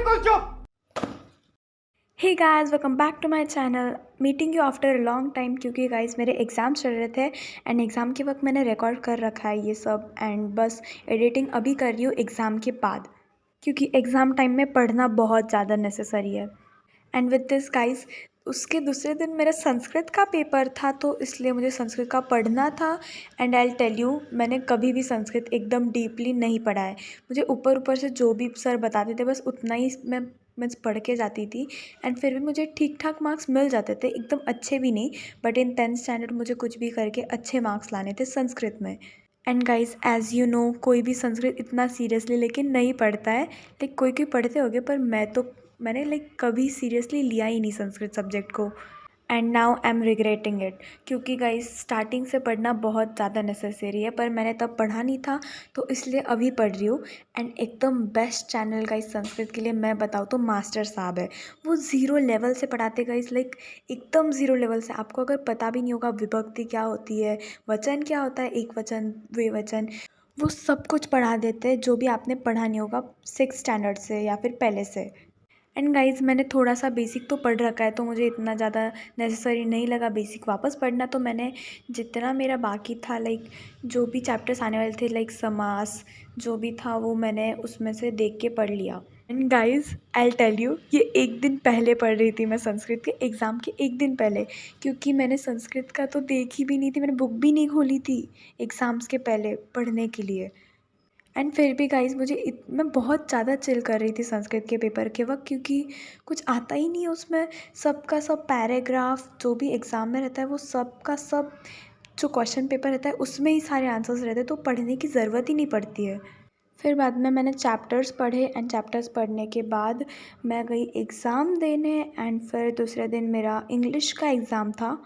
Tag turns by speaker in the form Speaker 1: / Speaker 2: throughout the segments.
Speaker 1: बिल्कुल चुप।
Speaker 2: Hey guys, welcome back to my channel. Meeting you after a long time, क्योंकि guys मेरे exam चल रहे थे एंड एग्ज़ाम के वक्त मैंने रिकॉर्ड कर रखा है ये सब एंड बस एडिटिंग अभी कर रही हूँ एग्ज़ाम के बाद, क्योंकि एग्ज़ाम टाइम में पढ़ना बहुत ज़्यादा नेसेसरी है। एंड विद दिस गाइस, उसके दूसरे दिन मेरा संस्कृत का पेपर था, तो इसलिए मुझे संस्कृत का पढ़ना था। एंड आई टेल यू, मैंने कभी भी संस्कृत एकदम डीपली नहीं पढ़ा है। मुझे ऊपर ऊपर से जो भी सर बताते थे बस उतना ही मैं पढ़ के जाती थी एंड फिर भी मुझे ठीक ठाक मार्क्स मिल जाते थे, एकदम अच्छे भी नहीं, बट इन 10th स्टैंडर्ड मुझे कुछ भी करके अच्छे मार्क्स लाने थे संस्कृत में। And guys, as you know, कोई भी संस्कृत इतना सीरियसली लेकिन नहीं पढ़ता है। लाइक कोई कोई पढ़ते होंगे, पर मैंने कभी सीरियसली लिया ही नहीं संस्कृत सब्जेक्ट को। And now I am regretting it, क्योंकि गाइस स्टार्टिंग से पढ़ना बहुत ज़्यादा नेसेसरी है, पर मैंने तब पढ़ा नहीं था, तो इसलिए अभी पढ़ रही हूँ। एंड एकदम बेस्ट चैनल गाइस संस्कृत के लिए मैं बताऊँ तो मास्टर साहब है। वो ज़ीरो लेवल से पढ़ाते गाइस, लाइक एकदम ज़ीरो लेवल से। आपको अगर पता भी नहीं होगा विभक्ति क्या होती है, वचन क्या होता है, एक वचन, द्विवचन, वो सब कुछ पढ़ा देते हैं जो भी आपने पढ़ा नहीं होगा 6th स्टैंडर्ड से या फिर पहले से। एंड गाइज़, मैंने थोड़ा सा बेसिक तो पढ़ रखा है, तो मुझे इतना ज़्यादा नेसेसरी नहीं लगा बेसिक वापस पढ़ना। तो मैंने जितना मेरा बाकी था, लाइक जो भी चैप्टर्स आने वाले थे, लाइक समास जो भी था, वो मैंने उसमें से देख के पढ़ लिया। And guys, I tell you, ये एक दिन पहले पढ़ रही थी मैं संस्कृत के एग्ज़ाम के एक दिन पहले, क्योंकि मैंने संस्कृत का तो देखी भी नहीं थी, मैंने बुक भी नहीं खोली थी एग्ज़ाम्स के पहले पढ़ने के लिए। एंड फिर भी गाइज़, मैं बहुत ज़्यादा चिल कर रही थी संस्कृत के पेपर के वक्त, क्योंकि कुछ आता ही नहीं है उसमें। सबका सब पैराग्राफ जो भी एग्ज़ाम में रहता है, वो सब का सब जो क्वेश्चन पेपर रहता है उसमें ही सारे आंसर्स रहते हैं, तो पढ़ने की ज़रूरत ही नहीं पड़ती है। फिर बाद में मैंने चैप्टर्स पढ़े एंड चैप्टर्स पढ़ने के बाद मैं गई एग्ज़ाम देने। एंड फिर दूसरे दिन मेरा इंग्लिश का एग्ज़ाम था।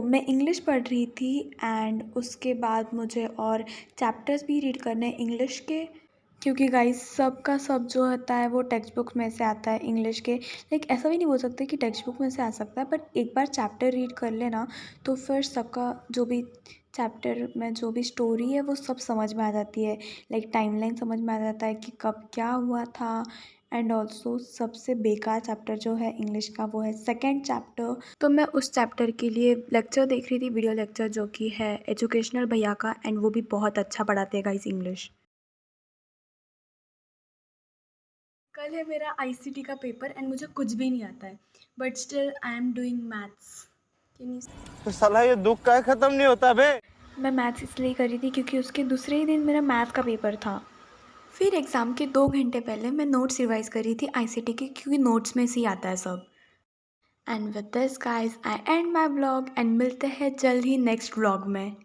Speaker 2: मैं इंग्लिश पढ़ रही थी एंड उसके बाद मुझे और चैप्टर्स भी रीड करने इंग्लिश के, क्योंकि गाइस सबका सब जो होता है वो टेक्स्ट बुक में से आता है इंग्लिश के। लाइक ऐसा भी नहीं बोल सकते कि टेक्स्ट बुक में से आ सकता है, बट एक बार चैप्टर रीड कर लेना तो फिर सबका जो भी चैप्टर में जो भी स्टोरी है वो सब समझ में आ जाती है। लाइक टाइमलाइन समझ में आ जाता है कि कब क्या हुआ था। एंड ऑल्सो सबसे बेकार चैप्टर जो है इंग्लिश का वो है सेकेंड चैप्टर। तो मैं उस चैप्टर के लिए लेक्चर देख रही थी, वीडियो लेक्चर, जो कि है एजुकेशनल भैया का, एंड वो भी बहुत अच्छा पढ़ाते हैं गाइस इंग्लिश। कल है मेरा आईसीटी का पेपर एंड मुझे कुछ भी नहीं आता है, but still I am doing maths.
Speaker 1: तो साला ये दुख का खत्म नहीं होता बे।
Speaker 2: मैं मैथ्स इसलिए कर रही थी क्योंकि उसके दूसरे ही दिन मेरा मैथ का पेपर था। फिर एग्ज़ाम के 2 घंटे पहले मैं नोट्स रिवाइज़ कर रही थी आईसीटी के, क्योंकि नोट्स में से ही आता है सब। And with this guys, I and my blog and मिलते हैं जल्द ही नेक्स्ट व्लॉग में।